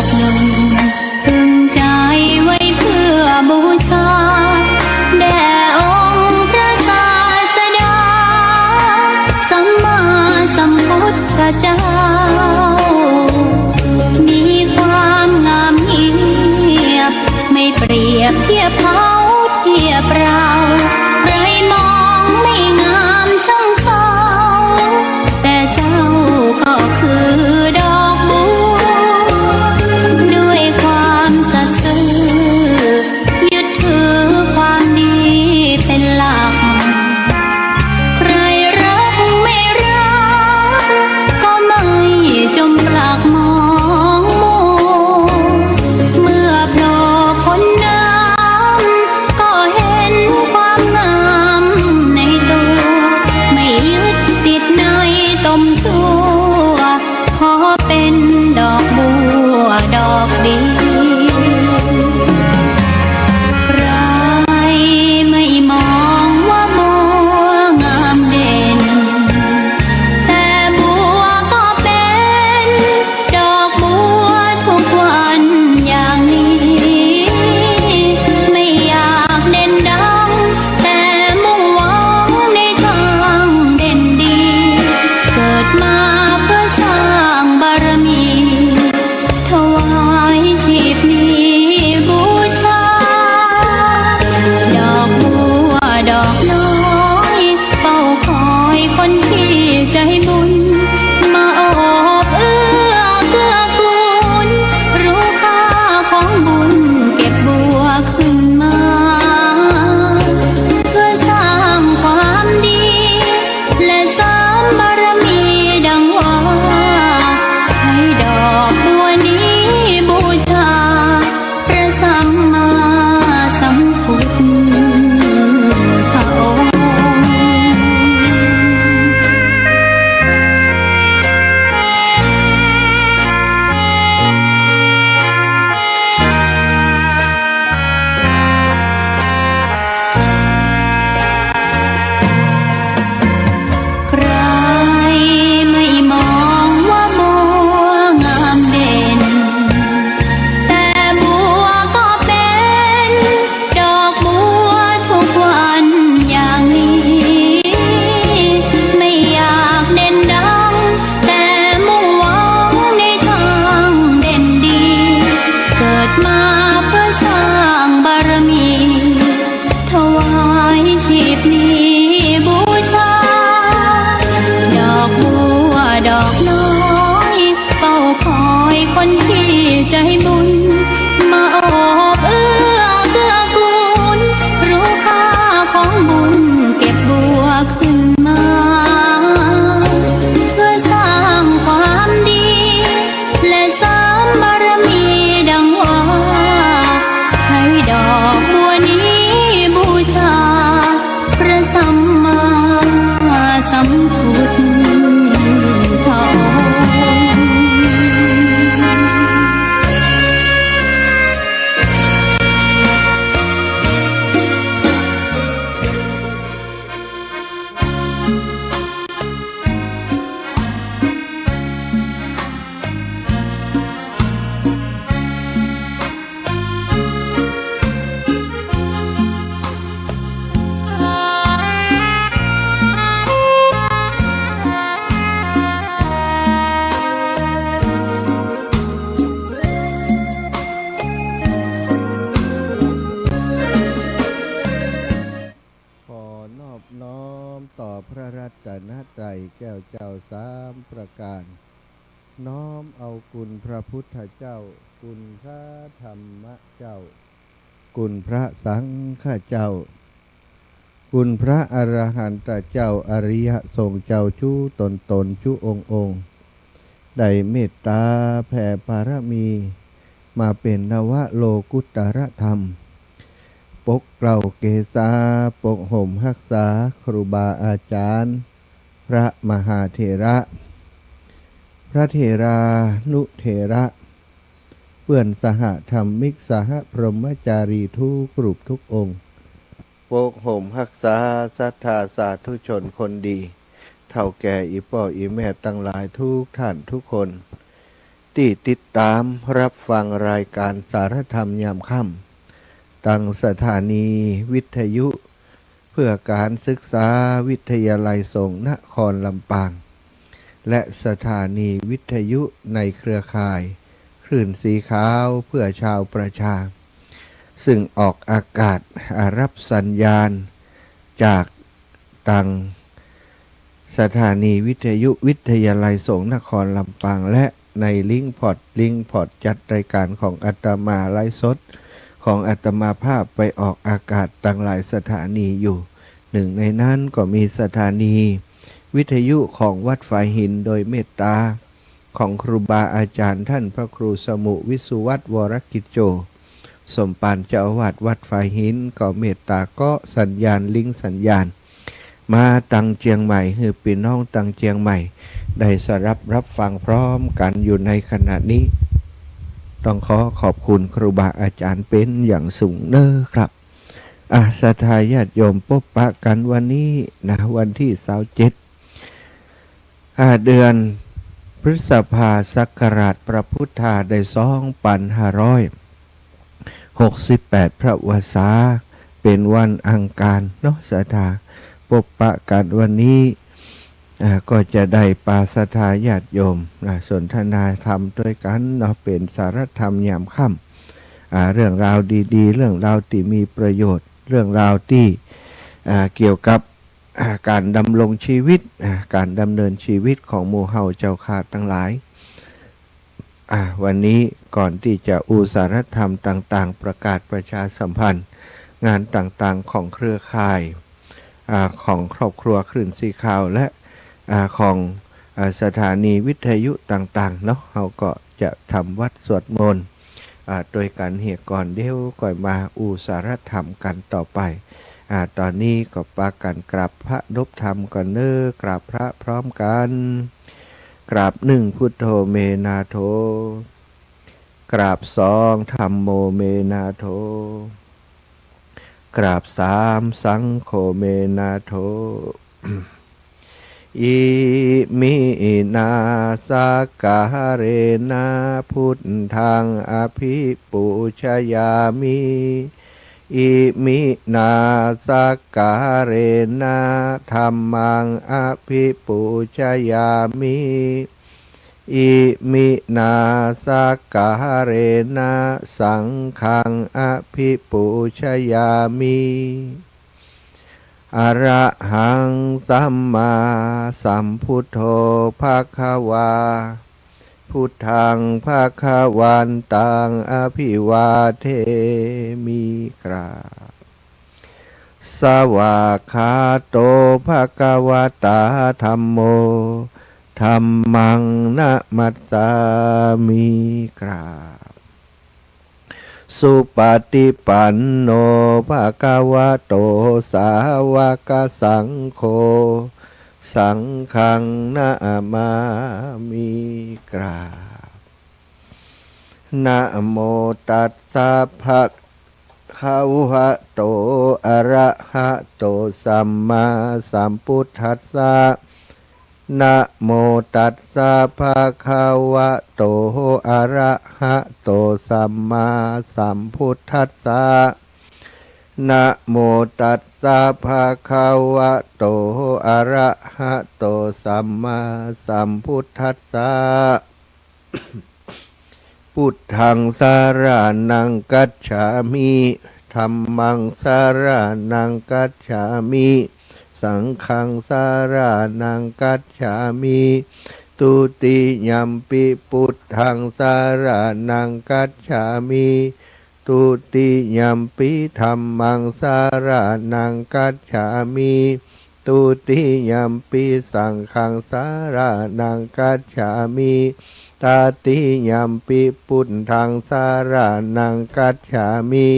อกหนึ่งพึงใจไว้เพื่อบูชาแด่องค์พระศาสดาสัมมาสัมพุทธเจ้ามีความงามเงียบไม่เปรียบเทียบเขาเทียบเราใครมองไม่งามช่างเขาแต่เจ้าก็คือดอกบัวด้วยความสัตย์ซื่อยึดถือความดีเป็นหลักใครรักไม่รักก็ไม่จมปลักมองมัวเมื่อโผล่พ้นน้ำก็เห็นความงามในตัวไม่ยึดติดในตมชั่วขอเป็นดอกบัวดอกดีใครไม่มองว่าบัวงามเด่นแต่บัวก็เป็นดอกบัวทุกวันอย่างนี้ไม่อยากเด่นดังแต่มุ่งหวังในทางเด่นดีเกิดมาเพื่อสร้างบารมีถวายชีพนี้บูชาดอกบัวดอกน้อยเฝ้าคอยคนที่ใจบุญมาโอบเอื้อเกื้อกูลรู้ค่าของบุญเก็บบัวขึ้นมาเพื่อสร้างความดีและสร้างบารมีดังว่าใช้ดอกบัวนี้บูชาพระสัมมาสัมพุทธองค์ ใครไม่มองว่าบัวงามเด่นแต่บัวก็เป็นดอกบัวทุกวันอย่างนี้ไม่อยากเด่นดังแต่มุ่งหวังในทางเด่นดีเกิดมาเพื่อสร้างบารมีถวายชีพนี้บูชาดอกบัวดอกน้อยเฝ้าคอยคนที่ใจบุญมาโอบเอื้อเกื้อกูลรู้ค่าของบุญเก็บบัวขึ้นมาเพื่อสร้างความดีและสร้างบารมีดังว่าใช้ดอกบัวนี้บูชาพระสัมมาสัมพุทธองค์ ตนตรัยแก้วเจ้าสามประการน้อมเอาคุณพระพุทธเจ้าคุณพระธรรมเจ้าคุณพระสังฆเจ้าคุณพระอรหันตเจ้าอริยสงฆ์เจ้าชู้ตนชู้องค์ได้เมตตาแผ่บารมีมาเป็นนวโลกุตตรธรรมปกเกล้าเกษาปกห่มรักษาครูบาอาจารย์พระมหาเถระพระเถรานุเถระเพื่อนสหธรรมิกสหพรหมจารีทุกกลุ่มทุกองค์ปกห่มรักษาศรัทธาสาธุชนคนดีเท่าแก่อีพ่ออีแม่ตั้งหลายทุกท่านทุกคน ที่ติดตามรับฟังรายการสารธรรมยามค่ำตั้งสถานีวิทยุเพื่อการศึกษาวิทยาลัยสงฆ์นครลำปางและสถานีวิทยุในเครือข่ายคลื่นสีขาวเพื่อชาวประชาซึ่งออกอากาศรับสัญญาณจากตังสถานีวิทยุวิทยาลัยสงฆ์นครลำปางและในลิงก์พอดจัดรายการของอาตมาไลฟ์สดของอาตมาภาพไปออกอากาศตั้งหลายสถานีอยู่หนึ่งในนั้นก็มีสถานีวิทยุของวัดฝายหินโดยเมตตาของครูบาอาจารย์ท่านพระครูสมุวิสุวัตรวรกิจโจสมปานเจ้าอาวาสวัดฝายหินก็เมตตาก็สัญญาณลิงก์สัญญาณมาตังเจียงใหม่คือพี่น้องตังเจียงใหม่ได้สรับฟังพร้อมกันอยู่ในขณะนี้ต้องขอบคุณครูบาอาจารย์เป็นอย่างสูงเน้อครับศรัทธาญาติโยมพบปะกันวันนี้นะวันที่27เดือนพฤษภาศักราชพระพุทธาได้2568พระวสาเป็นวันอังคารเนาะศรัทธาพบปะกันวันนี้ก็จะได้ปาศรัทธาญาติโยมสนทนาธรรมด้วยกันเนาะเป็นสารธรรมยามค่ำเรื่องราวดีๆเรื่องราวที่มีประโยชน์เรื่องราวที่เกี่ยวกับการดำรงชีวิตการดำเนินชีวิตของหมู่เฮาเจ้าข้าทั้งหลายวันนี้ก่อนที่จะอุสารธรรมต่างๆประกาศประชาสัมพันธ์งานต่างๆของเครือข่ายของครอบครัวคลื่นสีขาวและของสถานีวิทยุต่างๆเนาะเราก็จะทำวัดสวดมนต์โดยการเหตุก่อนเดี๋ยวก่อยมาอุสารธรรมกันต่อไปตอนนี้ก็ปากันกราบพระนพธรรมก่อนเน้อกราบพระพร้อมกันกราบหนึ่งพุทโธเมนาโธกราบสองธัมโมเมนาโธกราบสามสังโฆเมนาโธอิมินาสกาเรนะพุทธังอภิปูชยามิอิมินาสกาเรนะธัมมังอภิปูชยามิอิมินาสกาเรนะสังฆังอภิปูชยามิอะระหังสัมมาสัมพุทโธภควาพุทธังภควันตังอภิวาเทมิกราบสวากขาโตภควตาธัมโมธัมมังนะมัสสามิกราบสุปฏิปันโนภควโตสาวกสังโฆสังฆังนะมามิกราบนะโมตัสสะภะคะวะโตอะระหะโตสัมมาสัมพุทธัสสะนะโมตัสสะภะคะวะโตอะระหะโตสัมมาสัมพุทธัสสะนะโมตัสสะภะคะวะโตอะระหะโตสัมมาสัมพุทธัสสะพุทธังสารนังกัจฉามิธัมมังสารนังกัจฉามิสังฆังสารนังกัจฉามิตุติยัมปิพุทธังสารนังกัจฉามิตุติยัมปิธัมมังสารนังกัจฉามิตุติยัมปิสังฆังสารนังกัจฉามิตาติยัมปิพุทธังสารนังกัจฉามิ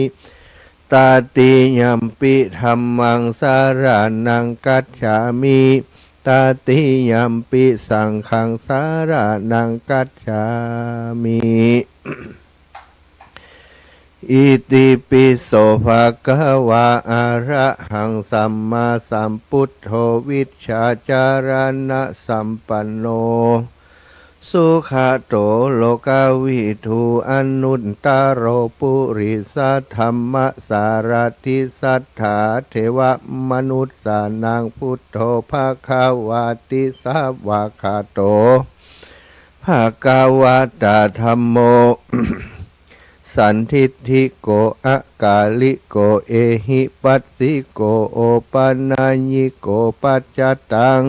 ตาติยัมปิธัมมังสารนังกัจฉามิตาติยัมปิสังฆังสารนังกัจฉามิอิติปิโสภะคะวะอะระหังสัมมาสัมพุทโธวิชชาจารณะสัมปันโน สุขโตโลกาวิทูอนุตตโรปุริสัทธัมมสารติสัทธาเทวมนุษย์สานังพุทโธภาคาวาติสาวาคาโตภาคาวาตาธัมโม สันทิฏฐิโกอะกาลิโกเอหิปัสสิโกโอปันนาญิโกปัจจตัง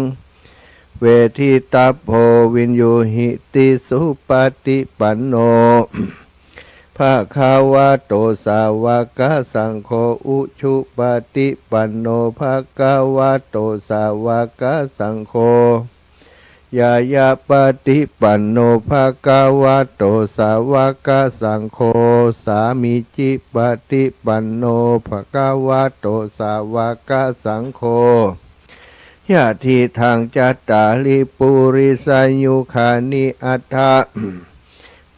เวทิตาโพวินโยหิติสุปฏิปันโน ภาคาวะโตสาวกสังโฆอุชุปฏิปันโนภาคาวะโตสาวกสังโฆยายาปฏิปันโนภาคาวะโตสาวกสังโฆสามิจิปฏิปันโนภาคาวะโตสาวกสังโฆยะทิทางจัตตาลิปุริสัญยุคานิอัตถะ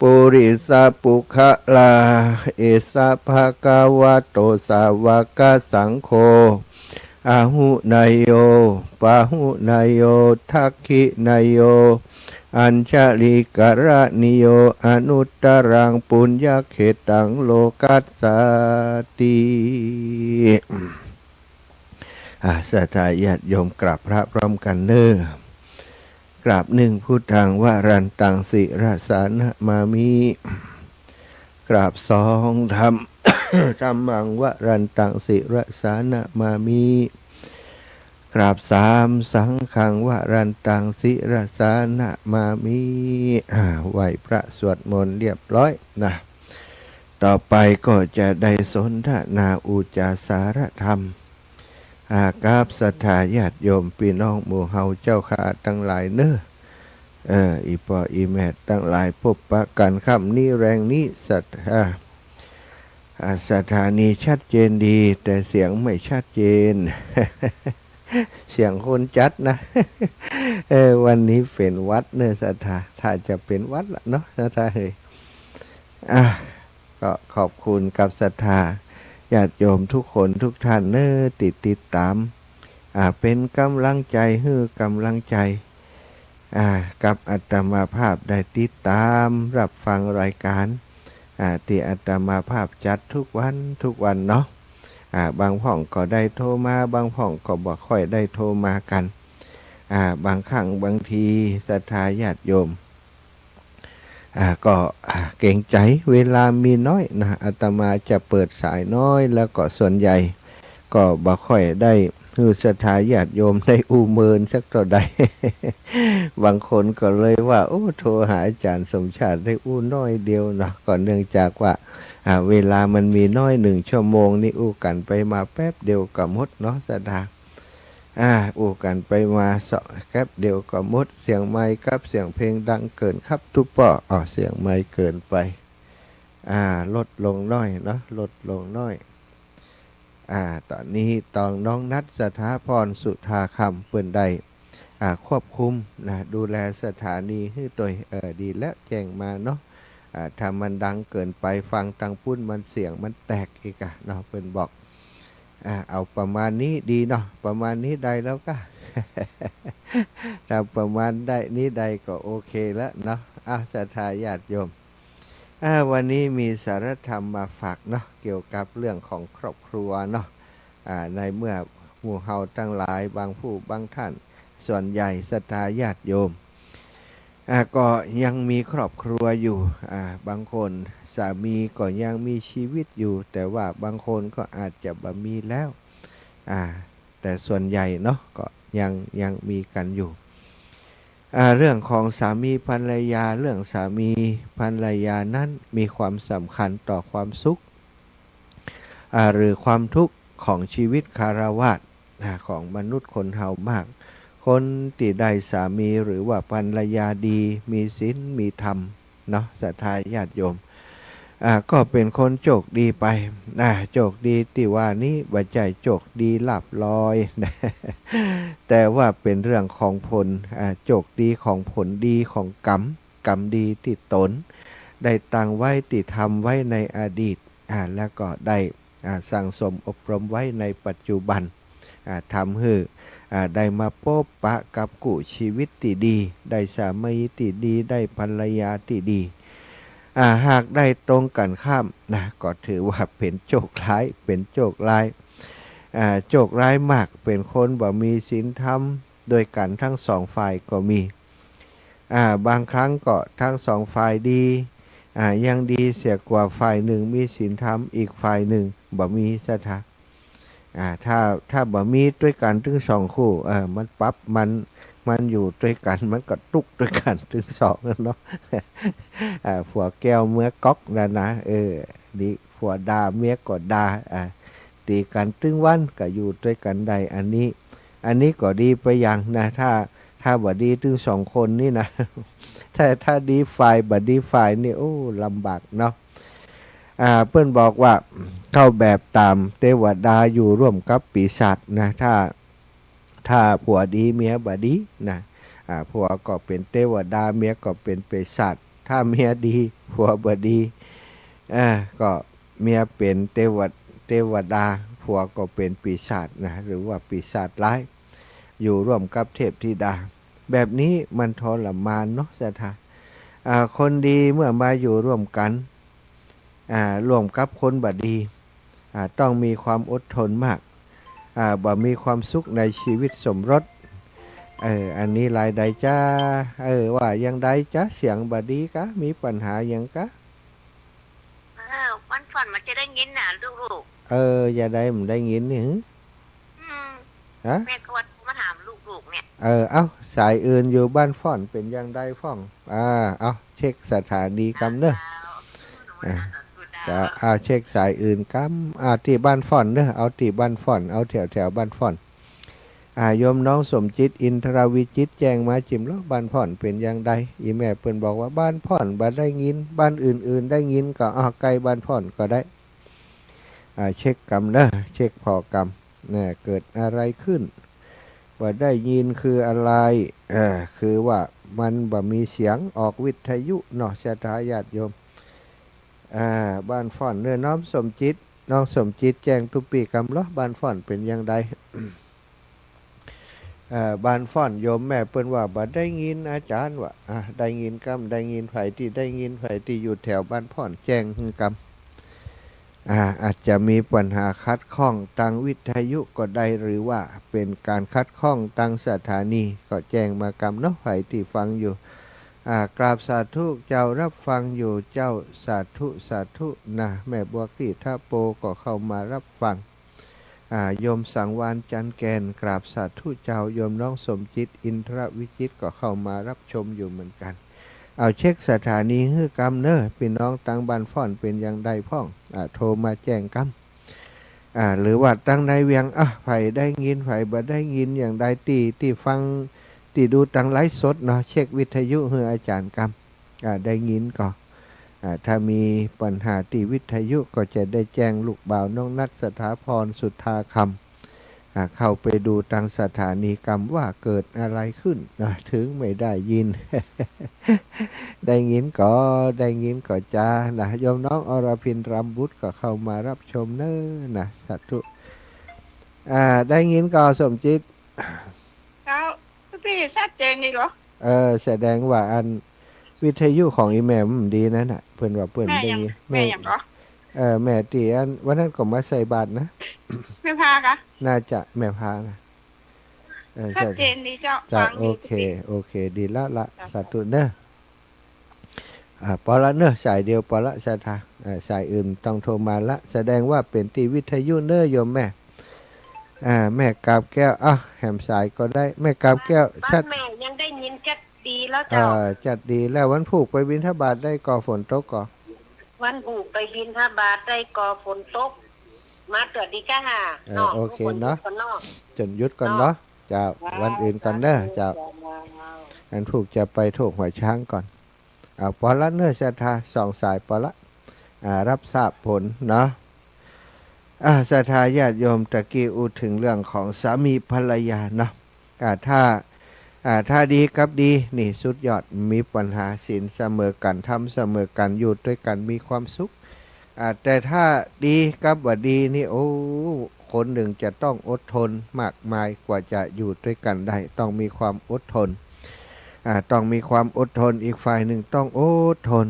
ปุริสปุคะลาเอสะภะคะวะโตสาวกสังโฆอาหุนายโยปาหุนายโยทักขินายโยอัญชลิกระนิโยอนุตตรังปุญญเขตังโลกัสสติสัทธาญาติโยมกราบพระพร้อมกันเน้อกราบหนึ่งพุทธังวรันตังสิราสานะมามิกราบสองธรรม ธัมมังวรันตังสิราสานะมามิกราบสามสังฆังวรันตังสิราสานะมามิไหวพระสวดมนต์เรียบร้อยนะต่อไปก็จะได้สนทนาอุจาสารธรรมกับศรัทธาญาติโยมพี่น้องหมู่เฮาเจ้าข้าทั้งหลายเน้ออีปออีแม่ทั้งหลายพบปะกันค่ำนี้แรงนี้สถานีชัดเจนดีแต่เสียงไม่ชัดเจน เสียงคนจัดนะ วันนี้เป็นวัดเน้อศรัทธาถ้าจะเป็นวัดละเนาะศรัทธาเฮ้ยก็ขอบคุณกับศรัทธาญาติโยมทุกคนทุกท่านเน้อติดตามเป็นกำลังใจให้กำลังใจกับอาตมาภาพได้ติดตามรับฟังรายการที่อาตมาภาพจัดทุกวันเนาะบางพ่องก็ได้โทรมาบางพ่องก็บ่ค่อยได้โทรมากันบางครั้งบางทีศรัทธาญาติโยมก็เกรงใจเวลามีน้อยนะอาตมาจะเปิดสายน้อยแล้วก็ส่วนใหญ่ก็บ่ค่อยได้คือศรัทธาญาติโยมได้อูเมินสักเท่าใด บางคนก็เลยว่าโอ้โทรหาอาจารย์สมชาติได้อู้น้อยเดียวนะก็เนื่องจากว่าเวลามันมีน้อย1 ชั่วโมงนี่อู้กันไปมาแป๊บเดียวก็หมดเนาะศรัทธาอู้กันไปมาแป๊บเดียวก็หมดเสียงไมค์ครับเสียงเพลงดังเกินครับทุกป่อเสียงไมค์เกินไปลดลงน้อยเนาะลดลงน้อยตอนนี้ตองน้องนัทสถาพรสุธาคำเปิ้นได้ควบคุมนะดูแลสถานีให้ตัวดีแล้วแจ้งมาเนาะถ้ามันดังเกินไปฟังตังปุ้นมันเสียงมันแตกอีกเนาะเปิ้นบอกเอาประมาณนี้ดีเนาะประมาณนี้ได้แล้วก็ ถ้าประมาณได้นี้ใดก็โอเคแล้วเนาะศรัทธาญาติโยมวันนี้มีสารธรรมมาฝากเนาะเกี่ยวกับเรื่องของครอบครัวเนาะในเมื่อหมู่เฮาทั้งหลายบางผู้บางท่านส่วนใหญ่ศรัทธาญาติโยมก็ยังมีครอบครัวอยู่บางคนสามีก็ยังมีชีวิตอยู่แต่ว่าบางคนก็อาจจะบ่มีแล้วแต่ส่วนใหญ่เนาะก็ยังมีกันอยู่เรื่องของสามีภรรยาเรื่องสามีภรรยานั้นมีความสำคัญต่อความสุขหรือความทุกข์ของชีวิตคฤหัสถ์ของมนุษย์คนเฮามากคนที่ได้สามีหรือว่าภรรยาดีมีศีลมีธรรมเนาะศรัทธาญาติโยมก็เป็นคนโชคดีไปโชคดีที่ว่านี้บ่ใจโชคดีหลับลอย แต่ว่าเป็นเรื่องของผลโชคดีของผลดีของกรรมดีที่ตนได้ตั้งไว้ที่ทำไว้ในอดีตแล้วก็ได้สั่งสมอบรมไว้ในปัจจุบันทำให้ ได้มาพบปะกับกูชีวิตที่ดีได้สามีที่ดีได้ภรรยาที่ดีหากได้ตรงกันข้ามนะก็ถือว่าเป็นโชคร้ายเป็นโชคร้ายโชคร้ายมากเป็นคนบ่มีศีลธรรมโดยกันทั้งสองฝ่ายก็มีบางครั้งก็ทั้งสองฝ่ายดียังดีเสียกว่าฝ่ายหนึ่งมีศีลธรรมอีกฝ่ายหนึ่งบ่มีศรัทธาถ้าบ่มีด้วยกันถึงสองคู่มันปั๊บมันอยู่ด้วยกันมันก็ตุกด้วยกันถึงสองเนาะผัวแก้วเมื่อก๊อกนะดีผัวดาเมียก็ดาตีกันตึงวันก็อยู่ด้วยกันได้อันนี้ก็ดีไปอย่างนะถ้าบ่ดีถึงสองคนนี่นะถ้าดีฝ่ายบ่ดีฝ่ายนี่โอ้ลำบากเนาะเพื่อนบอกว่าเข้าแบบตามเทวดาอยู่ร่วมกับปีศาจนะถ้าผัวดีเมียบ่ดีนะผัวก็เป็นเทวดาเมียก็เป็นปีศาจถ้าเมียดีผัวบ่ดีก็เมียเป็นเทวดาผัวก็เป็นปีศาจนะหรือว่าปีศาจร้ายอยู่ร่วมกับเทพธิดาแบบนี้มันทรมานเนาะศรัทธาคนดีเมื่อมาอยู่ร่วมกันร่วมกับคนบ่ดีต้องมีความอดทนมากบ่มีความสุขในชีวิตสมรสอันนี้รายใดจ้าว่ายังใดจ้าเสียงบ่ดีกะมีปัญหายังกะวันฝันมันจะได้ยินน่ะลูกอย่าได้มันได้ยินนี่แม่ก็ว่ามาถามลูกเนี่ยเอาสายอื่นอยู่บ้านฟ่อนเป็นยังใดฟ่องเอาเช็คสถานีกำเนอะจะเช็คสายอื่นกำที่บ้านฟ่อนเนอะเอาที่บ้านฟ่อนเอาแถวบ้านฟ่อนโยมน้องสมจิตอินทราวิจิตแจ้งมาจิมแล้วบ้านพ่อนเป็นยังใดอีแม่เปิ้นบอกว่าบ้านพ่อนบ่ได้ยินบ้านอื่นๆได้ยินก็ใกล้บ้านพ่อนก็ได้เช็คกรรมเนอะเช็คพอกรรมเนี่ยเกิดอะไรขึ้นว่าได้ยินคืออะไรคือว่ามันบ่มีเสียงออกวิทยุเนาะชะตาญาติโยมบ้านฟ่อนเนื้อน้องสมจิตแจ้งตุปีกรรมล้อบ้านฟ่อนเป็นยังใดบ้านฟ่อนโยมแม่เปิ้นว่าบ่ได้ยินอาจารย์ว่าได้ยินกรรมได้ยินไผที่ได้ยินไผที่อยู่แถวบ้านพ่อนแจ้งกรรมอาจจะมีปัญหาคัดข้องทางวิทยุก็ได้หรือว่าเป็นการคัดข้องทางสถานีก็แจ้งมากรรมเนาะไผที่ฟังอยู่กราบสาธุเจ้ารับฟังอยู่เจ้าสาธุนะแม่บัวกี้ท่าโปก็เข้ามารับฟังโยมสังวานจันแกนกราบสาธุเจ้าโยมน้องสมจิตอินทรวิจิตก็เข้ามารับชมอยู่เหมือนกันเอาเช็คสถานีฮื้อกรรมเนอะพี่น้องตังบ้านฟ่อนเป็นอย่างใดพ่องโทรมาแจ้งกรรมหรือว่าตังใดเวียงไผได้ยินไผบ่ได้ยินอย่างใดที่ฟังที่ดูตังไลฟ์สดเนาะเช็ควิทยุฮื้ออาจารย์กรรมได้ยินก็ถ้ามีปัญหาที่วิทยุก็จะได้แจ้งลูกบ่าวน้องนัทสถาพรสุทธาคำเข้าไปดูทางสถานีกรรมว่าเกิดอะไรขึ้นนะถึงไม่ได้ยิน ได้ยินก็จ้านะโยมน้องอรพินรำบุตรก็เข้ามารับชมเนอะนะสาธุได้ยินก็สมจิตแล้วพี่ชัดเจนดีเหรอแสดงว่าอันวิทยุของอีแม่มันดีนั่นน่ะเพื่อนว่าเพื่อนได้ยินแม่ยังเหรอแม่ตีอันวันนั้นก็มาใส่บาตรนะแม่พากะน่าจะแม่พานะชัดเจนดีเจ้าโอเคดีละสาธุเนอะปอละเนอะสายเดียวปอละสาธาสายอื่นต้องโทรมาละแสดงว่าเป็นตีวิทยุเนอะโยมแม่แม่กาบแก้วแหมสายก็ได้แม่กาบแก้วชัดแม่ยังได้ยินจัดดีแล้วเจ้าจัดดีแล้ววันผูกไปบิณฑบาตได้ก่อฝนตกก่อวันผูกไปบิณฑบาตได้ก่อฝนตกมาเกิดดีจ้าโอเคเนาะจนยุดก่อนเนาะจะวันอื่นก่อนเนอะจะอันผูกจะไปถูกหัวช้างก่อนปอละเนื้อชาทาสองสายปอละรับทราบผลเนาะศรัทธาญาติโยมตะกี้อูถึงเรื่องของสามีภรรยาเนาะถ้าดีกับดีนี่สุดยอดมีปัญหาศีลเสมอกันทำเสมอกันอยู่ด้วยกันมีความสุขแต่ถ้าดีกับบ่ดีนี่โอ้ค คนหนึ่งจะต้องอดทนมากมายกว่าจะอยู่ด้วยกันได้ต้องมีความอดทนต้องมีความอดทนอีกฝ่ายหนึ่งต้องอดทน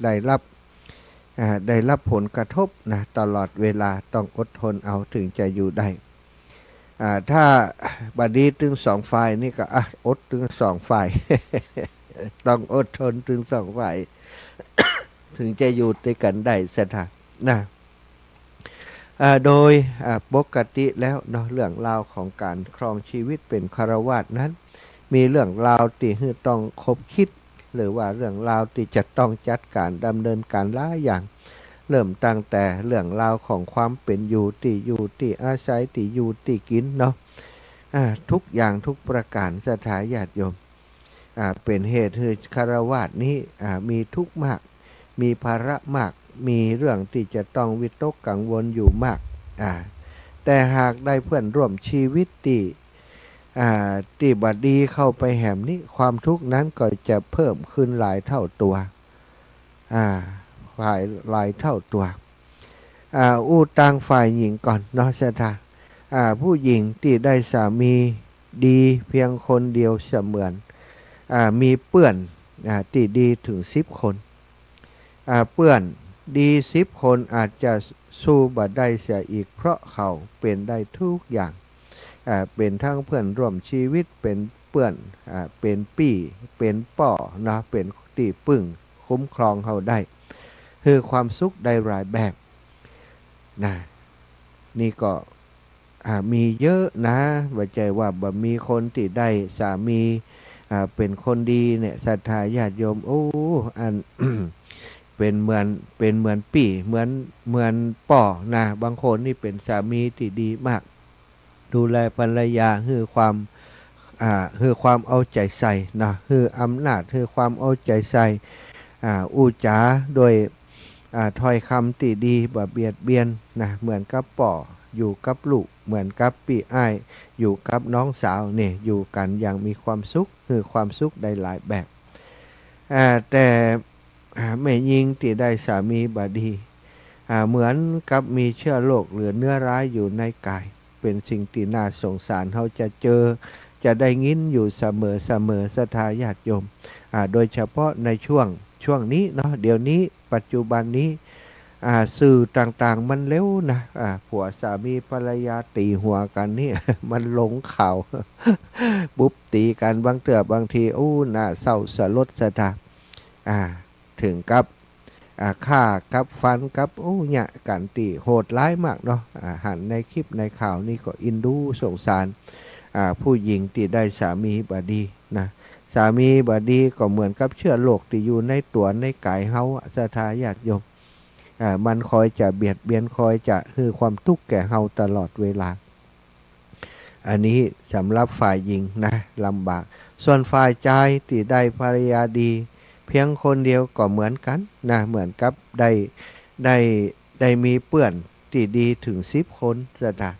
ได้รับผลกระทบนะตลอดเวลาต้องอดทนเอาถึงจะอยู่ได้ถ้าบัดนี้ถึงสองฝ่ายนี่ก็อดถึงสองฝ่าย ต้องอดทนถึงสองฝ่าย ถึงจะอยู่ด้วยกันได้สถานนะโดยปกติแล้วเนาะเรื่องราวของการครองชีวิตเป็นฆราวาสนั้นมีเรื่องราวที่ต้องคบคิดหรือว่าเรื่องราวที่จะต้องจัดการดำเนินการหลายอย่างเริ่มตั้งแต่เรื่องราวของความเป็นอยู่ที่อาศัยที่อยู่ที่กินเนาะทุกอย่างทุกประการสถาญาติโยมเป็นเหตุให้ฆราวาสนี้มีทุกข์มากมีภาระมากมีเรื่องที่จะต้องวิตกกังวลอยู่มากแต่หากได้เพื่อนร่วมชีวิตที่บัดดีเข้าไปแหมนี้ความทุกข์นั้นก็จะเพิ่มขึ้นหลายเท่าตัวหลายเท่าตัวต่างฝ่ายหญิงก่อนเนาะสถาผู้หญิงที่ได้สามีดีเพียงคนเดียวเสมือนมีเปื้อนที่ดีถึง10 คนเปื้อนดี10 คนอาจจะสู้บ่ได้เสียอีกเพราะเขาเป็นได้ทุกอย่างเป็นทั้งเพื่อนร่วมชีวิตเป็นเปื้อนเป็นปี่เป็นป่อนะเป็นตีปึ่งคุ้มครองเขาได้คือความสุขได้หลายแบบนะนี่ก็มีเยอะนะว่าใจว่าบ่มีคนที่ได้สามีเป็นคนดีเนี่ยศรัทธาญาติโยมอัน เป็นเหมือนปี่เหมือนป่อนะบางคนนี่เป็นสามีที่ดีมากดูแลภรรยาคือความเอาใจใส่นะคืออำนาจคือความเอาใจใส่อุจาโดยถ้อยคำที่ดีบ่เบียดเบียนนะเหมือนกับป่ออยู่กับลูกเหมือนกับปี่อ้ายอยู่กับน้องสาวเนี่ยอยู่กันอย่างมีความสุขคือความสุขได้หลายแบบแต่แม่ยิงที่ได้สามีบดีเหมือนกับมีเชื้อโรคหรือเนื้อร้ายอยู่ในกายเป็นสิ่งที่น่าสงสารเขาจะได้ยินอยู่เสมอศรัทธาญาติโยมโดยเฉพาะในช่วงนี้เนาะเดี๋ยวนี้ปัจจุบันนี้สื่อต่างๆมันเร็วนะผัวสามีภรรยาตีหัวกันนี่ มันหลงข่าว ปุ๊บตีกันบางทีน่าเศร้าสลดสะท้านถึงกับฆ่ากับฟันกับเนี่ยกันตีโหดร้ายมากเนาะหันในคลิปในข่าวนี่ก็อินดูสงสารผู้หญิงที่ได้สามีบดีนะสามีบดีก็เหมือนกับเชื้อโรคที่อยู่ในตัวในกายเฮาศรัทธาญาติโยมมันคอยจะเบียดเบียนคอยจะคือความทุกข์แก่เฮาตลอดเวลาอันนี้สำหรับฝ่ายหญิงนะลำบากส่วนฝ่ายชายที่ได้ภรรยาดีเพียงคนเดียวก็เหมือนกันนะเหมือนกับได้มีเปื้อนที่ดีถึง10 คนสถา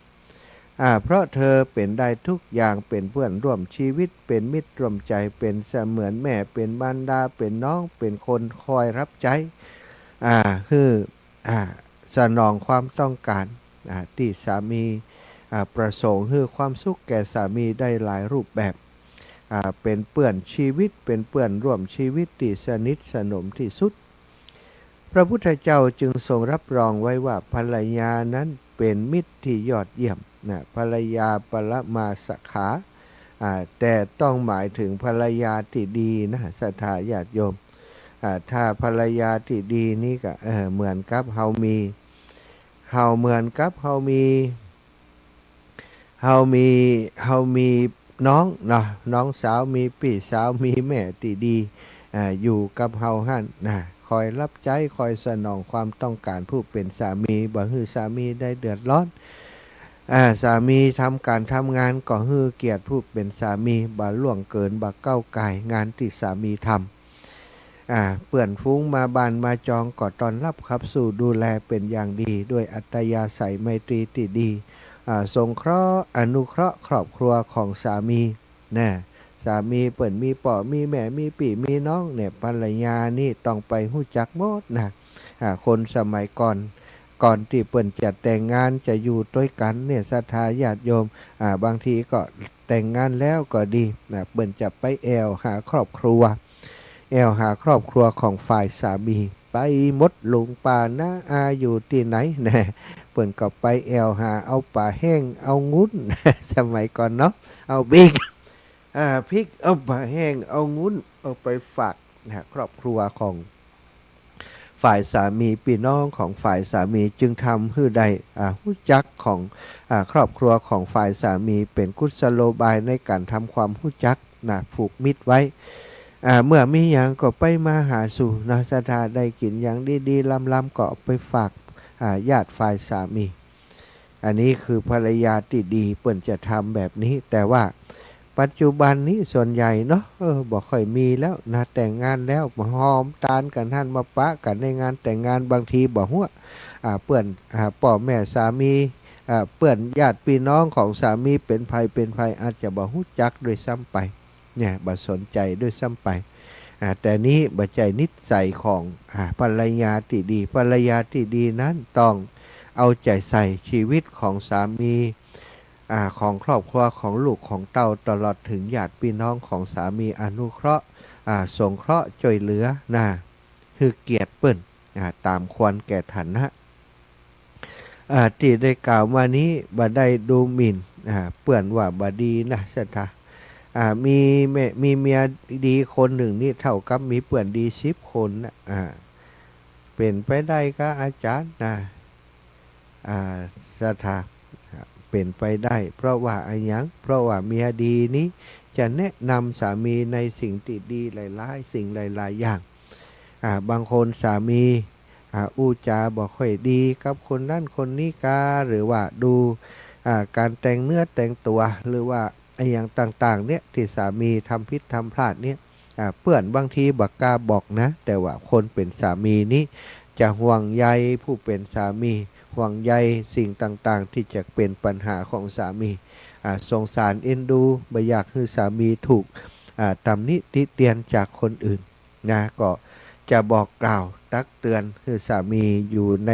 เพราะเธอเป็นได้ทุกอย่างเป็นเพื่อนร่วมชีวิตเป็นมิตรร่วมใจเป็นเสมือนแม่เป็นบรรดาเป็นน้องเป็นคนคอยรับใช้คือสนองความต้องการที่สามีประสงค์คือความสุขแก่สามีได้หลายรูปแบบเป็นเพื่อนชีวิตเป็นเพื่อนร่วมชีวิตที่สนิทสนมที่สุดพระพุทธเจ้าจึงทรงรับรองไว้ว่าภรรยานั้นเป็นมิตรที่ยอดเยี่ยมภรรยาปรมาสขาแต่ต้องหมายถึงภรรยาที่ดีนะศรัทธาญาติโยมถ้าภรรยาที่ดีนี่ก็เหมือนกับเฮามีน้องเนาะน้องสาวมีพี่สาวมีแม่ที่ดีอยู่กับเฮาหั่นนะคอยรับใช้คอยสนองความต้องการผู้เป็นสามีบ่ฮือสามีได้เดือดร้อนสามีทำการทำงานก็ฮือเกียรติผู้เป็นสามีบ่ล่วงเกินบ่ก้าวไก่งานที่สามีทำเปื่อนฟุ้งมาบานมาจองก็ต้อนรับขับสู่ดูแลเป็นอย่างดีด้วยอัตยาศัยไมตรีที่ดีสงเคราะห์อนุเคราะห์ครอบครัวของสามีนะสามีเปิ่นมีป่อมีแม่มีปี่มีน้องเนี่ยภรรยานี่ต้องไปหู้จักหมดนะคนสมัยก่อน ก่อนที่เปิ่นจะแต่งงานจะอยู่ด้วยกันเนี่ยศรัทธาญาติโยมบางทีก็แต่งงานแล้วก็ดีนะเปิ่นจะไปแอวหาครอบครัวครอบครัวของฝ่ายสามีไปมดลุงป่านะอาอยู่ที่ไหนนะเปิ่นก็ไปแอวหาเอาป่าแห้งเอางุ้น สมัยก่อนเนาะเอาบิ๊กพริกเอาป่าแห้งเอางุ้นเอาไปฝากนะครอบครัวของฝ่ายสามีพี่น้องของฝ่ายสามีจึงทำให้ได้รู้จักของครอบครัวของฝ่ายสามีเป็นกุศโลบายในการทำความรู้จักนะผูกมิตรไว้เมื่อมีอย่างก็ไปมาหาสู่นะสถาได้กินอย่างดีๆลำๆก็ไปฝากญาติฝ่ายสามีอันนี้คือภรรยาที่ดีเปิ่นจะทำแบบนี้แต่ว่าปัจจุบันนี้ส่วนใหญ่เนาะบอกค่อยมีแล้วนะแต่งงานแล้วมาหอมตานกันท่านมาปะกันในงานแต่งงานบางทีบอกหัวเปื่อนพ่อแม่สามีเปื่อนญาติพี่น้องของสามีเป็นภัยอาจจะบ่ฮู้จักด้วยซ้ำไปเนี่ยบ่สนใจด้วยซ้ำไปแต่นี้บ่ใจนิสัยของภรรยาที่ดีภรรยาที่ดีนั้นต้องเอาใจใส่ชีวิตของสามีของครอบครัวของลูกของเต้าตลอดถึงญาติพี่น้องของสามีอนุเคราะห์สงเคราะห์ช่วยเหลือนะคือเกียรติเปิ้นตามควรแก่ฐานะที่ได้กล่าวมานี้บ่ได้ดูหมิ่นเปื่อนว่าบ่ดีนะสัทธามีเมียดีคนหนึ่งนี่เท่ากับมีเปื่อนดี10 คนนะเป็นไปได้ก็อาจารย์นะสัทธาเป็นไปได้เพราะว่าอะไรยังเพราะว่าเมียดีนี้จะแนะนำสามีในสิ่งที่ดีหลายๆสิ่งหลายๆอย่างบางคนสามีอู้จาบอกค่อยดีกับคนนั้นคนนี้หรือว่าดูการแต่งเนื้อแต่งตัวหรือว่าไอ้อย่างต่างๆเนี่ยที่สามีทำผิดทำพลาดเนี่ยเพื่อนบางทีบักกล้าบอกนะแต่ว่าคนเป็นสามีนี้จะห่วงใยผู้เป็นสามีห่วงใยสิ่งต่างๆที่จะเป็นปัญหาของสามีสงสารเอ็นดูไม่อยากให้สามีถูกตำหนิติเตียนจากคนอื่นนะก็จะบอกกล่าวตักเตือนให้สามีอยู่ใน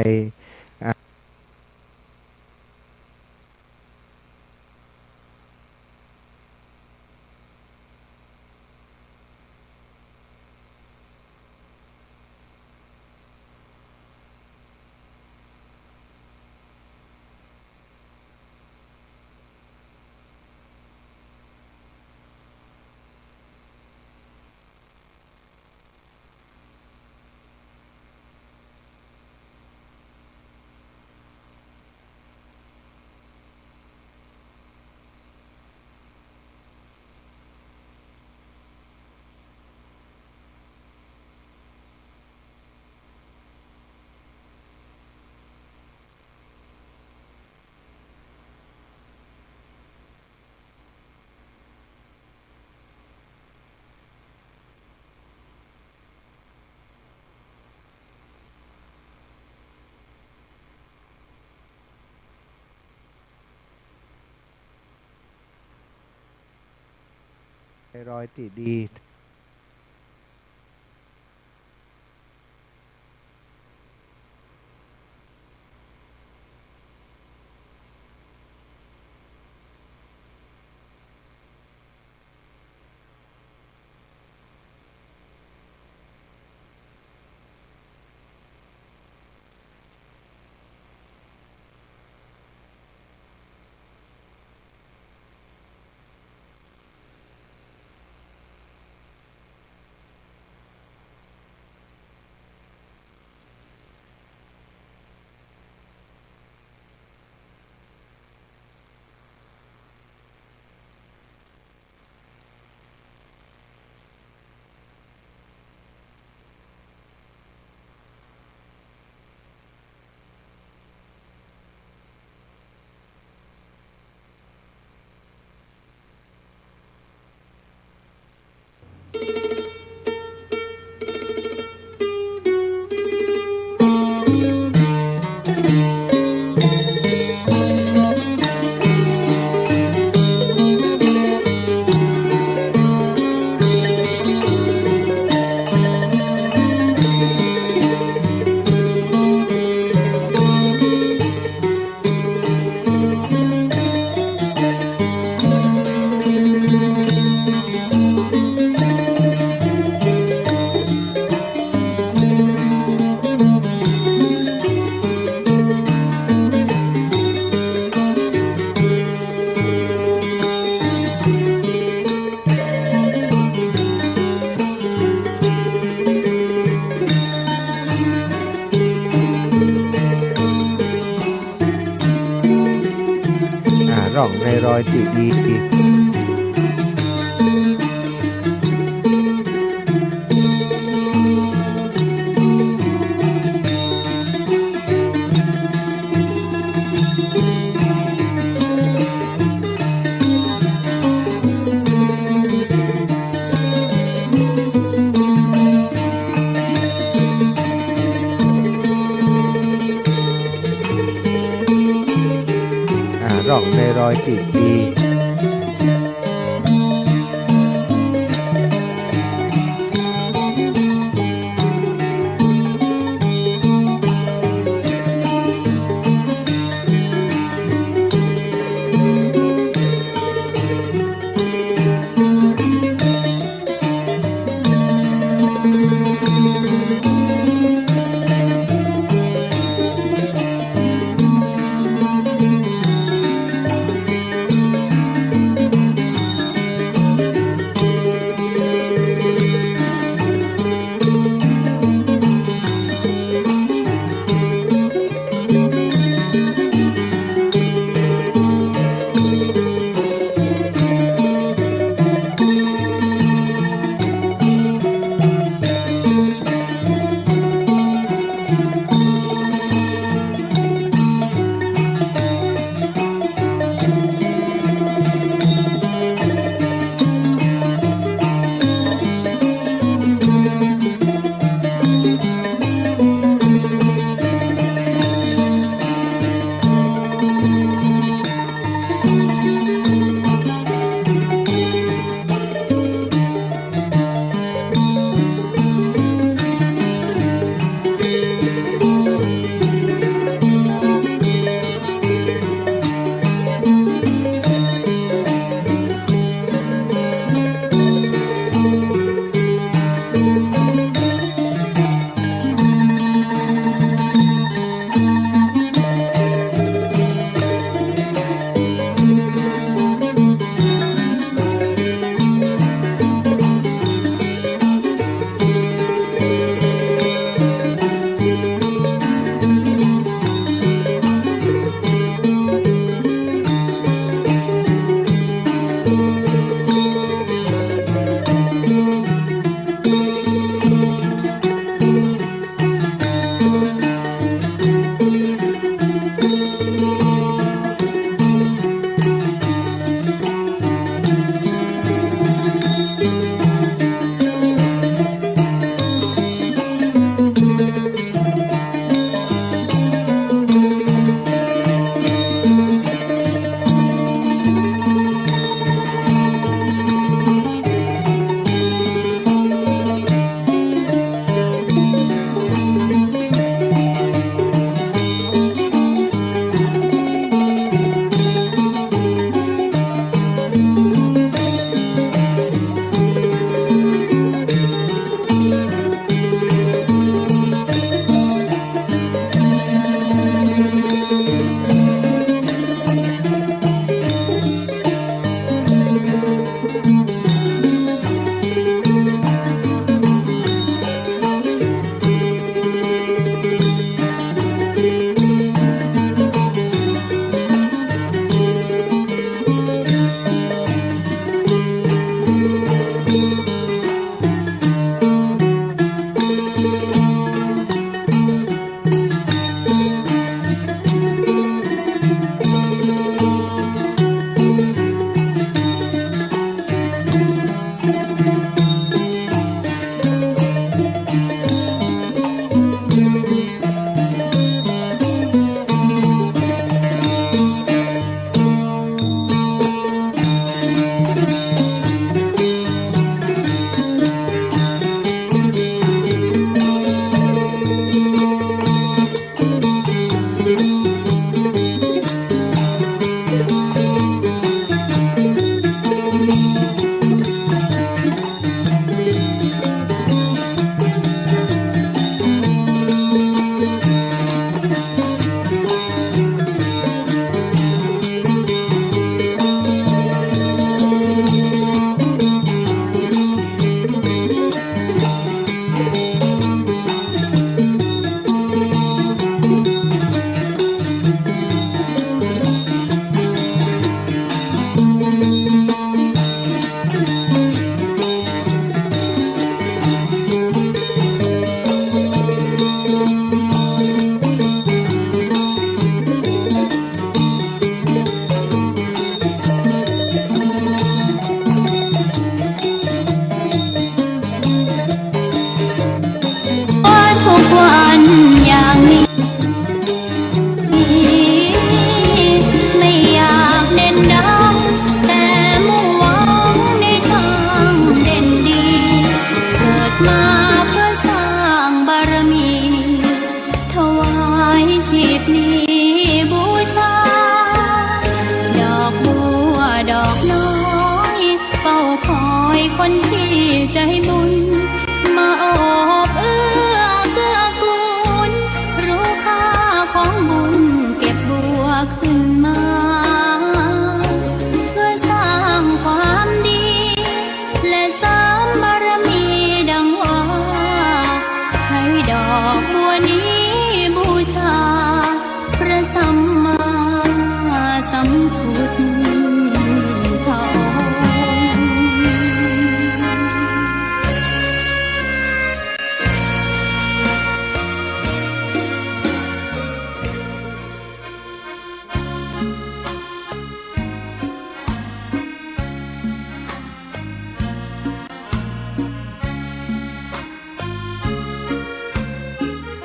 รอยติดดี ร่องในรอยที่ดีร่องในรอยที่ดี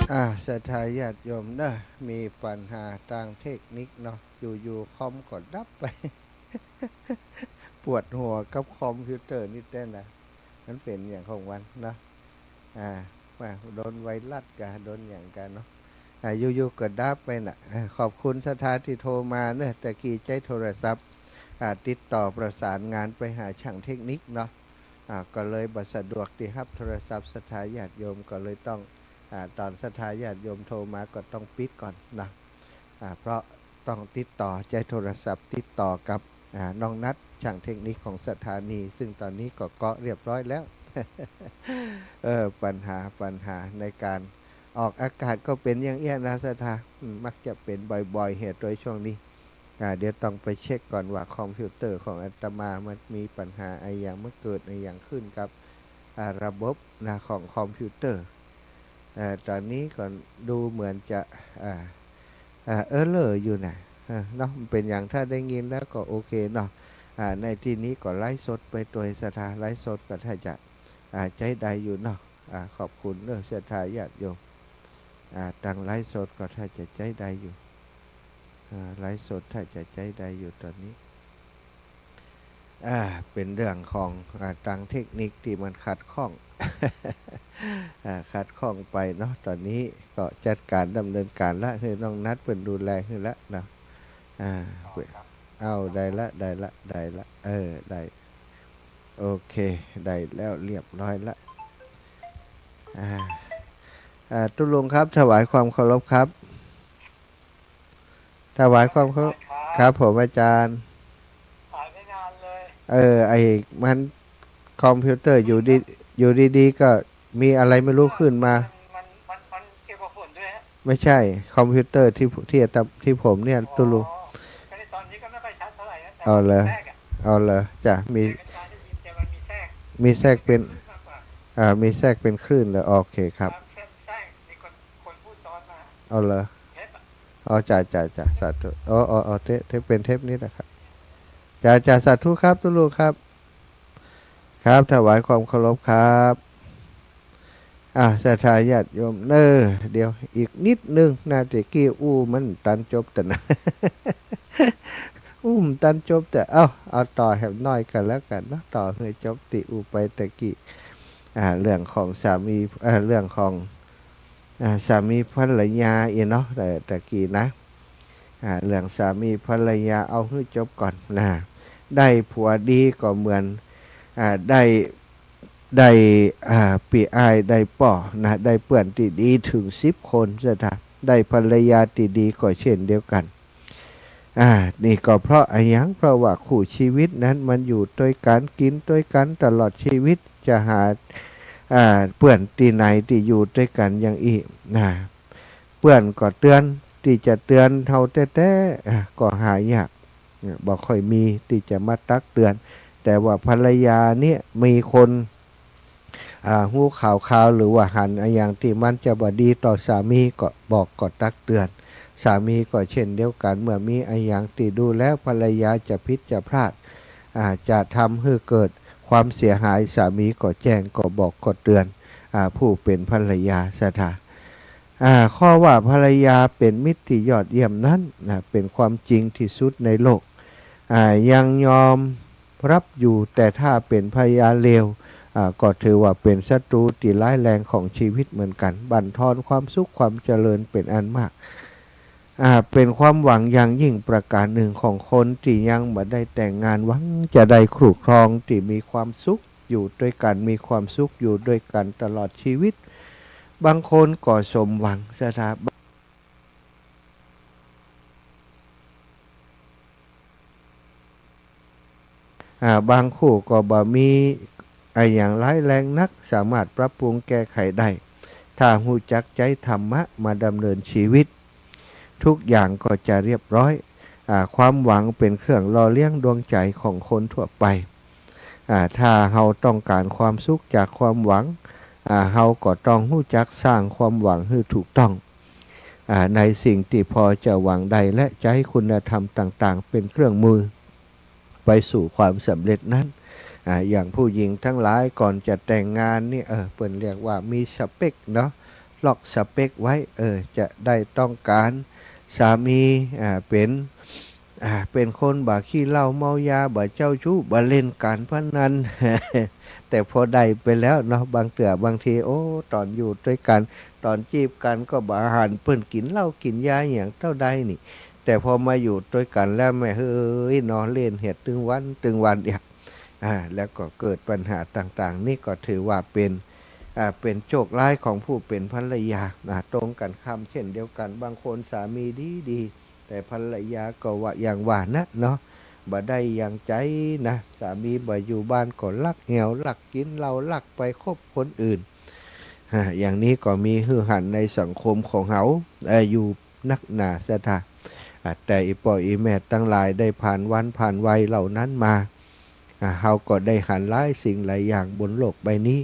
ศรัทธาญาติโยมเด้อมีปัญหาทางเทคนิคเนาะอยู่ๆคอมก็ดับไป ปวดหัวกับคอมพิวเตอร์นี่เต้นนะมันเป็นอย่างของวันเนาะว่าโดนไวรัสกันโดนอย่างกันเนาะอยู่ๆก็ดับไปน่ะขอบคุณศรัทธาที่โทรมาเนอะแต่กี้ใจโทรศัพท์ติดต่อประสานงานไปหาช่างเทคนิคเนาะก็เลยบ่สะดวกที่รับโทรศัพท์ศรัทธาญาติโยมก็เลยต้องตอนศรัทธาญาติโยมโทรมาก็ต้องปิดก่อนนะเพราะต้องติดต่อใจโทรศัพท์ติดต่อกับน้องนัดช่างเทคนิคของสถานีซึ่งตอนนี้ก็เกาะเรียบร้อยแล้ว ปัญหาในการออกอากาศก็เป็นอย่างเอี้ยนะศรัทธามักจะเป็นบ่อยๆเหตุโดยช่วงนี้เดี๋ยวต้องไปเช็คก่อนว่าคอมพิวเตอร์ของอาตมามันมีปัญหาอะไรอย่างเมื่อเกิดอะไรอย่างขึ้นกับระบบของคอมพิวเตอร์ตอนนี้ก็ดูเหมือนจะเลอร์อยู่นะเนาะมันเป็นอย่างถ้าได้ยินแล้วก็โอเคเนาะในที่นี้ก็ไลฟ์สดไปตัวศรัทธาไลฟ์สดก็ถ้าจะใจใดอยู่เนาะขอบคุณเนอะศรัทธาญาติโยมตั้งไลฟ์สดก็ถ้าจะใจใดอยู่ไลฟ์สดถ้าจะใจใดอยู่ตอนนี้เป็นเรื่องของทางเทคนิคที่มันขัดข้อง ขัดข้องไปเนาะตอนนี้ก็จัดการดำเนินการละให้น้องนัดเป็นดูแลให้ละนะเอาได้ละได้โอเคได้แล้วเรียบร้อยละตุลุงครับถวายความเคารพครับถวายความเคารพครับผมอาจารย์ไม่นานเลยไอ้มันคอมพิวเตอร์อยู่ดีๆก็มีอะไรไม่รู้ขึ้นมามันเกี่ยวกับฝนด้วยฮะไม่ใช่คอมพิวเตอร์ที่ผมเนี่ยตุลุงตอนนี้ก็ไม่ค่อยชัดเท่าไหร่นะเอาเลยจ้ะมีแทรกเป็นมีแทรกเป็นคลื่นเลยโอเคครับเอาเลยจ่าสาธุเทปเป็นเทปนี้นะครับจ่าสาธุครับตุลุงครับครับถวายความเคารพครับศรัทธาญาติโยมเดี๋ยวอีกนิดนึงนาทีกี้มันตันจบแต่นะ มันตันจบแต่เอาต่อแหบน้อยกันแล้วกันนะต่อให้จบติไปตะกี้เรื่องของสามีเรื่องของสามีภรรยาเนาะแต่ตะกี้นะเรื่องสามีภรรยาเอาให้จบก่อนนะได้ผัวดีก็เหมือนได้ปีอายได้ป่อนะได้เพื่อนที่ดีถึง10 คนจะได้ภรรยาที่ดีก็เช่นเดียวกันนี่ก็เพราะเพราะว่าคู่ชีวิตนั้นมันอยู่ด้วยกันกินด้วยกันตลอดชีวิตจะหาเพื่อนที่ไหนที่อยู่ด้วยกันอย่างอีเพื่อนก็เตือนที่จะเตือนเท่าแต่ก็หายากบอกค่อยมีที่จะมาตักเตือนแต่ว่าภรรยาเนี่ยมีคนหูข่าวหรือว่าหันอย่างที่มันจะบดีต่อสามีก็บอกก็ตักเตือนสามีก็เช่นเดียวกันเมื่อมีอย่างที่ดูแล้วภรรยาจะผิดจะพลาดจะทำให้เกิดความเสียหายสามีก็แจ้งก็บอกก็เตือนผู้เป็นภรรยาศรัทธาข้อว่าภรรยาเป็นมิตรที่ยอดเยี่ยมนั้นเป็นความจริงที่สุดในโลกยังยอมรับอยู่แต่ถ้าเป็นภรรยาเลวก็ถือว่าเป็นศัตรูที่ร้ายแรงของชีวิตเหมือนกันบั่นทอนความสุขความเจริญเป็นอันมากเป็นความหวังอย่างยิ่งประการหนึ่งของคนที่ยังไม่ได้แต่งงานหวังจะได้ครองครองที่มีความสุขอยู่ด้วยกันมีความสุขอยู่ด้วยกันตลอดชีวิตบางคนก็สมหวังสถาบันบางคู่ก็บ่มีอย่างร้ายแรงนักสามารถปรับปรุงแก้ไขได้ถ้าหูจักใจธรรมะมาดำเนินชีวิตทุกอย่างก็จะเรียบร้อยความหวังเป็นเครื่องหล่อเลี้ยงดวงใจของคนทั่วไปถ้าเราต้องการความสุขจากความหวังเราก็ต้องหูจักสร้างความหวังให้ถูกต้องในสิ่งที่พอจะหวังใดและใช้คุณธรรมต่างๆเป็นเครื่องมือไปสู่ความสำเร็จนั้นอย่างผู้หญิงทั้งหลายก่อนจะแต่งงานนี่เปิ้นเรียกว่ามีสเปคเนาะ ล็อกสเปคไว้จะได้ต้องการสามีเป็นคนบ่ขี้เหล้าเมายาบ่เจ้าชู้บ่เล่นการพนัน แต่พอได้ไปแล้วเนาะบางเตือบางทีโอ้ตอนอยู่ด้วยกันตอนจีบกันก็บ่อาหารเปิ้นกินเหล้ากินยาอย่างเท่าใดนี่แต่พอมาอยู่ด้วยกันแล้วแม่เฮ้ยนอนเล่นเห็ดตึงวันเดียวแล้วก็เกิดปัญหาต่างๆนี่ก็ถือว่าเป็นโชคร้ายของผู้เป็นภรรยาตรงกันข้ามเช่นเดียวกันบางคนสามีดีแต่ภรรยาก็ว่าอย่างว่านะเนาะบ่ได้อย่างใจนะสามีบ่อยู่บ้านก็ลักแหวลักกินเหล้าลักไปคบคนอื่นอย่างนี้ก็มีฮือหันในสังคมของเฮาอยู่นักหนาสถาแต่อีป่ออีแม่ตั้งหลายได้ผ่านวันผ่านวัยเหล่านั้นมาเฮาก็ได้หันหลายสิ่งหลายอย่างบนโลกใบนี้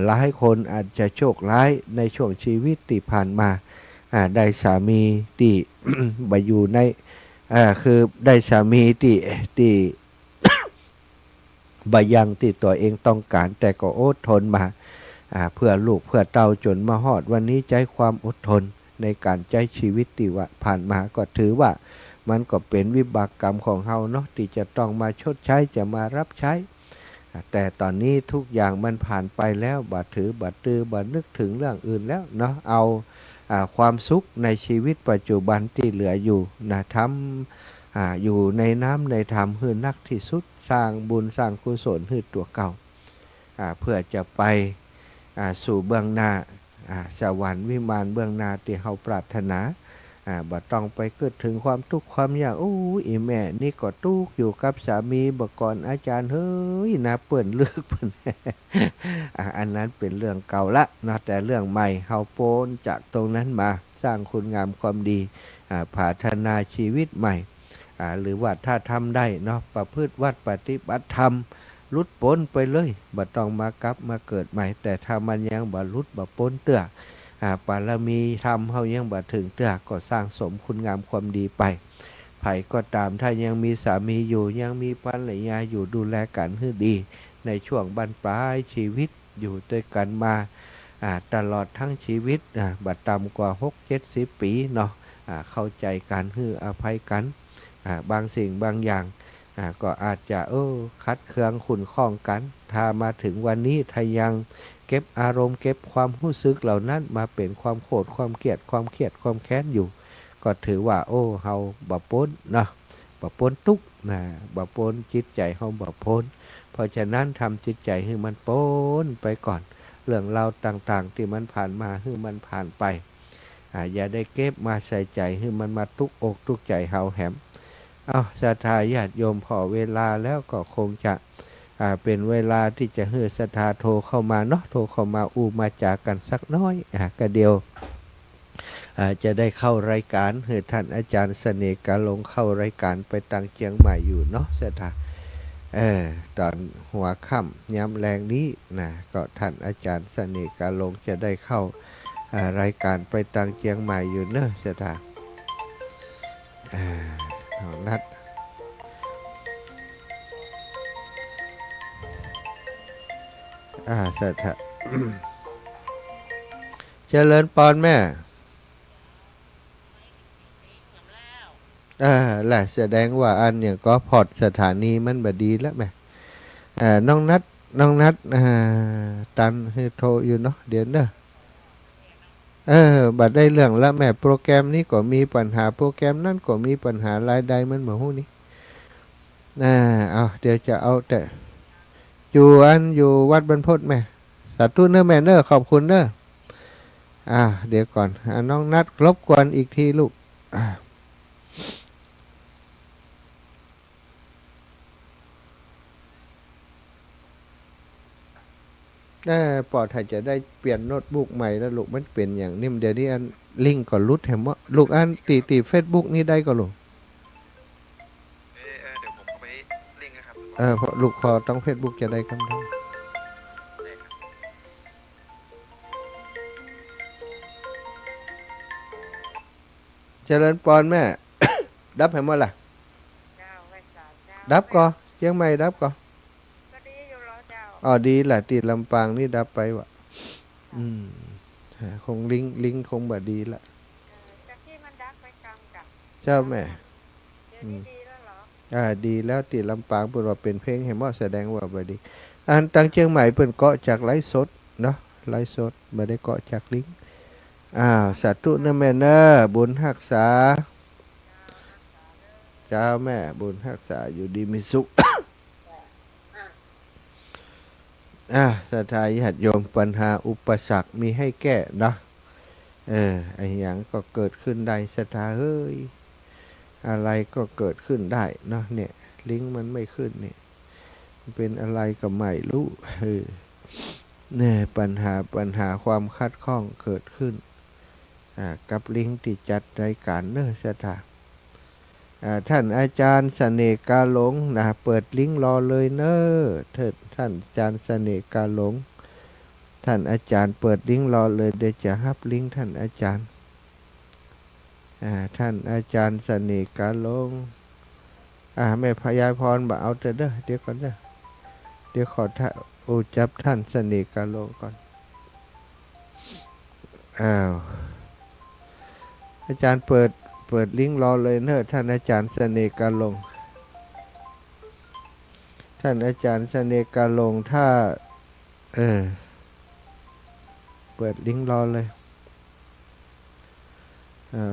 หลายคนอาจจะโชคร้ายในช่วงชีวิตที่ผ่านมาได้สามีที่ ไปอยู่ในคือได้สามีที่ บายังที่ตัวเองต้องการแต่ก็อดทนมาเพื่อลูกเพื่อเต้าจนมาฮอดวันนี้ใจความอดทนในการใช้ชีวิตที่ว่าผ่านมาก็ถือว่ามันก็เป็นวิบากกรรมของเฮาเนาะที่จะต้องมาชดใช้จะมารับใช้แต่ตอนนี้ทุกอย่างมันผ่านไปแล้วบัดถือบัดตือบัดนึกถึงเรื่องอื่นแล้วเนาะเอาความสุขในชีวิตปัจจุบันที่เหลืออยู่นะทำอยู่ในน้ำในธรรมคือนักที่สุดสร้างบุญสร้างกุศลคือตัวเก่าเพื่อจะไปสู่เบื้องหน้าสวรรค์วิมานเบื้องหน้าที่เฮาปรารถนาบ่ต้องไปเกิดถึงความทุกข์ความยากโอ้อีแม่นี่ก็ทุกข์อยู่กับสามีบ่ก่อนอาจารย์เฮ้ยนะเปิ้นเลือกเปิ้น อันนั้นเป็นเรื่องเก่าละนะแต่เรื่องใหม่เฮาโปนจากตรงนั้นมาสร้างคุณงามความดีพัฒนาชีวิตใหม่หรือว่าถ้าทำได้เนาะประพฤติวัดปฏิบัติธรรมลุดพ้นไปเลยบ่ต้องมากลับมาเกิดใหม่แต่ถ้ามันยังบ่ลุดบ่พ้นเตื้อปารมีธรรมเฮายังบ่ถึงเตื้อก็สร้างสมคุณงามความดีไปไผก็ตามถ้ายังมีสามีอยู่ยังมีภรรยาอยู่ดูแลกันให้ดีในช่วงบั้นปลายชีวิตอยู่ด้วยกันมาตลอดทั้งชีวิตบ่ต่ำกว่า 6-70 ปีเนาะเข้าใจกันให้อภัยกันบางสิ่งบางอย่างก็อาจจะคัดเคืองขุ่นข้องกันถ้ามาถึงวันนี้ถ้ายังเก็บอารมณ์เก็บความรู้สึกเหล่านั้นมาเป็นความโกรธความเกลียดความเครียดความแค้นอยู่ก็ถือว่าเฮาบ่พ้นเนาะบ่พ้นทุกข์บ่พ้นจิตใจเฮาบ่พ้นเพราะฉะนั้นทำจิตใจให้มันพ้นไปก่อนเรื่องราวต่างๆที่มันผ่านมาให้มันผ่านไปอย่าได้เก็บมาใส่ใจให้มันมาทุกอกทุกใจเฮาแหมศรัทธาญาติโยมพอเวลาแล้วก็คงจะเป็นเวลาที่จะให้ศรัทธาโทรเข้ามาเนาะโทรเข้ามามาจากกันสักน้อยก็เดียวจะได้เข้ารายการให้ท่านอาจารย์เสน่ห์กาลงเข้ารายการไปตังเชียงใหม่อยู่เนาะศรัทธาตอนหัวค่ำย้ำแรงนี้นะก็ท่านอาจารย์เสน่ห์กาลงจะได้เข้ารายการไปตังเชียงใหม่อยู่เนาะศรัทธานัดศรัทธา เจริญปอนแม่แหละแสดงว่าอันเนี่ยก็พอดสถานีมันบดีแล้วแม่น้องนัดตันให้โทรอยู่เนาะเดี๋ยวเนอะบัดได้เรื่องแล้วแม่โปรแกรมนี้ก็มีปัญหาโปรแกรมนั่นก็มีปัญหารายใดมันเหมือนหู้นี้เดี๋ยวจะเอาแต่อยู่วัดบรรพตแม่สาธุเนอะแม่เนอะขอบคุณเนอะเดี๋ยวก่อนน้องนัดรบกวนอีกทีลูกปอดถ้าจะได้เปลี่ยนโน้ตบุ๊กใหม่แล้วลูกมันเป็นอย่างนี้เดี๋ยวนี้อันลิงก์ก่อนรุดแถมว่าลูกอันตีเฟซบุ๊กนี่ได้ก็ลูกเดี๋ยวผมเอาไปลิงก์นะครับเพราะลูกพอต้องเฟซบุ๊กจะได้คำถามเจริญปอนแม่ ดับให้หมดล่ะดับก็เชียงใหม่ดับก็ดีแหละติดลำปางนี่ดับไปวะ คงลิงคงบ่ดีละ จากที่มันดักไปกลางกับ เจ้าแม่ เดี๋ยวนี้ดีแล้วเหรอ ดีแล้วติลำปางเปิดว่าเป็นเพลงให้เหมาะแสดงว่าบ่ดีอันตังเชียงใหม่เปิ่นเกาะจากไลฟ์สดเนาะไลฟ์สดบ่ได้เกาะจากลิงก์สาธุนะแม่เนอบุญรักษาเจ้าแม่บุญรักษาอยู่ดีมีสุข ศรัทธาญาติโยมปัญหาอุปสรรคมีให้แก้นะไอ้หยังก็เกิดขึ้นได้ศรัทธาเฮ้ยอะไรก็เกิดขึ้นได้เนาะเนี่ยลิงก์มันไม่ขึ้นเนี่ยเป็นอะไรก็ไม่รู้เนี่ยปัญหาความคัดข้องเกิดขึ้นกับลิงก์ที่จัดรายการเนอะศรัทธาท่านอาจารย์เสน่ห์กาหลงนะเปิดลิงก์รอเลยเนอะท่านอาจารย์เสน่ห์กาหลงท่านอาจารย์เปิดลิงก์รอเลยเดี๋ยวจะฮับลิงก์ท่านอาจารย์ท่านอาจารย์เสน่ห์กาหลงแม่พยายพรบ่เอาเด้อเดี๋ยวก่อนเด้อเดี๋ยวขอจับท่านเสน่ห์กาหลงก่อนอาจารย์เปิดลิงก์รอเลยเนอะท่านอาจารย์เสน่ห์กาหลงท่านอาจารย์เสน่ห์กาหลงถ้าเปิดลิงก์รอเลย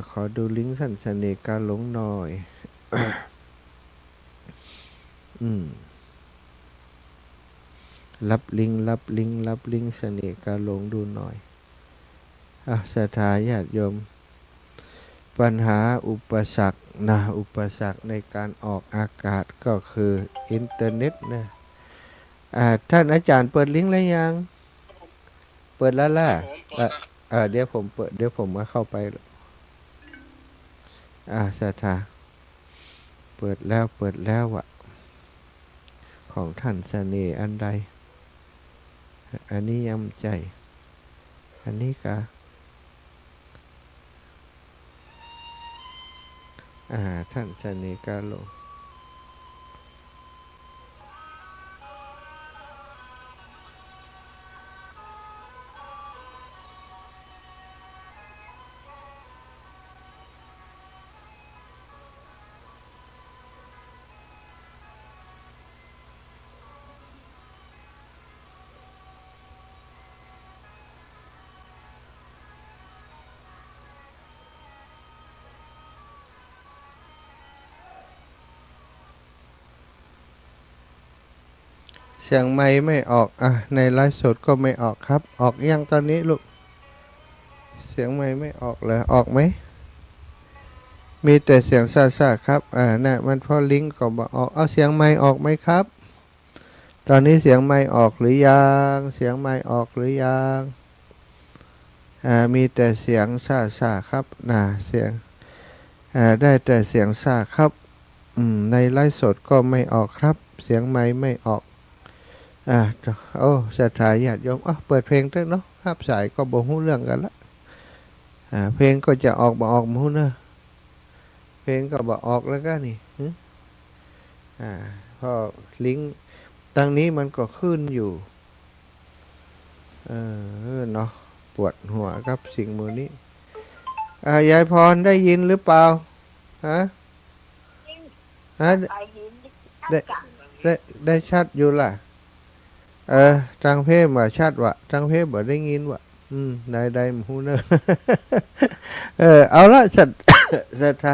ขอดูลิงก์ท่านเสน่ห์กาหลงหน่อย รับลิงก์เสน่ห์กาหลงดูหน่อยศรัทธาญาติโยมปัญหาอุปสรรคในการออกอากาศก็คืออินเทอร์เน็ตนะท่านอาจารย์เปิดลิงก์แล้วยังเปิดแล้วล่ะเดี๋ยวผมมาเข้าไปศรัทธาเปิดแล้วอะของท่านเสน่ห์อันใดอันนี้ย้ำใจอันนี้ก็ท่านเสน่ห์กาหลงเสียงไมค์ไม่ออกในไลฟ์สดก็ไม่ออกครับออกยังตอนนี้ลูกเสียงไมค์ไม่ออกเลยออกไหมมีแต่เสียงซ่าๆครับน่ะมันพอลิงก์ก็บอกออกเอาเสียงไมค์ออกไหมครับตอนนี้เสียงไมค์ออกหรือยังเสียงไมค์ออกหรือยังมีแต่เสียงซ่าๆครับเสียงได้แต่เสียงซ่าครับในไลฟ์สดก็ไม่ออกครับเสียงไมค์ไม่ออกศรัทธาญาติโยมเปิดเพลงเถอะเนาะฮับสายก็บ่ฮู้เรื่องกันละเพลงก็จะออกบ่ออกบ่ฮู้เนอะเพลงก็บ่ออกแล้วก็นี่พอลิงก์ตั้งนี้มันก็ขึ้นอยู่เนาะปวดหัวกับสิ่งมูนี้ยายพรได้ยินหรือเปล่าได้ชัดอยู่ล่ะทางเพศว่าชัดวะทางเพศบ่ได้ยินวะได้มฮูเนอะ เอาละสัตธา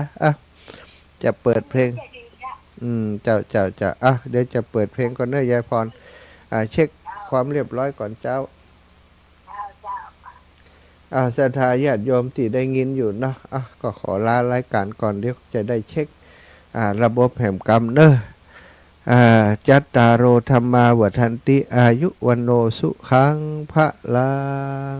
จะเปิดเพลงเจ้าเดี๋ยวจะเปิดเพลงก่อนเนอะยายพรเช็คความเรียบร้อยก่อนเจ้าศรัทธาญาติโยมที่ได้ยินอยู่เนาะก็ขอลารายการก่อนเดี๋ยวจะได้เช็คระบบแห่งกรรมเนอะจัตตารโอธรรมาวัฏันติอายุวันโนสุขังพระลัง